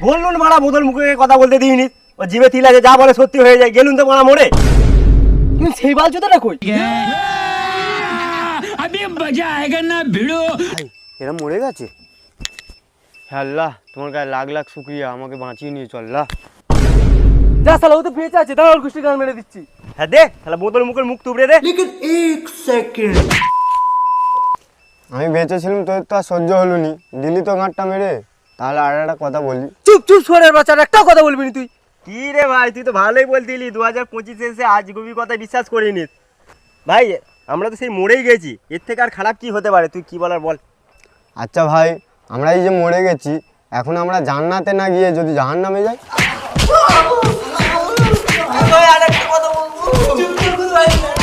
বললুন মারা বোতল মুখে কথা বলতে দিইনি, ও জিভে তিল আছে, যা বলে সত্যি হয়ে যায়। গেলুন তো মারা মোড়ে, কিন্তু সেই বাল জুতোটা কই? এরা মরে গেছে। হ্যাঁ আল্লাহ, তোমার গায়ে লাখ লাখ শুক্রিয়া, আমাকে বাঁচিয়ে নিয়ে চললা। যা শালা, ও তো বেঁচে আছে, দাঁড়াল কুষ্টি গান মেরে দিচ্ছি। হ্যাঁ দে শালা, বোতল মুখের মুখ তুবড়ে দে। আমি বেঁচেছিলাম, তোর তো আর সহ্য হলো নি, দিলি তো গাঁটটা মেরে। তাহলে আর একটা কথা বলি। চুপ চুপ সোরের বাচ্চার একটা কথা বলবি না তুই। কি রে ভাই, তুই তো ভালোই বলতিলি 2025 এসে আজ গভীর কথা বিশ্বাস করিনি ভাই। আমরা তো সেই মরেই গেছি, এর থেকে আর খারাপ কি হতে পারে? তুই কি বলার বল। আচ্ছা ভাই, আমরা এই যে মরে গেছি, এখন আমরা জান্নাতে না গিয়ে যদি জাহান্নামে যাই? আরেকটা কথা বলবো।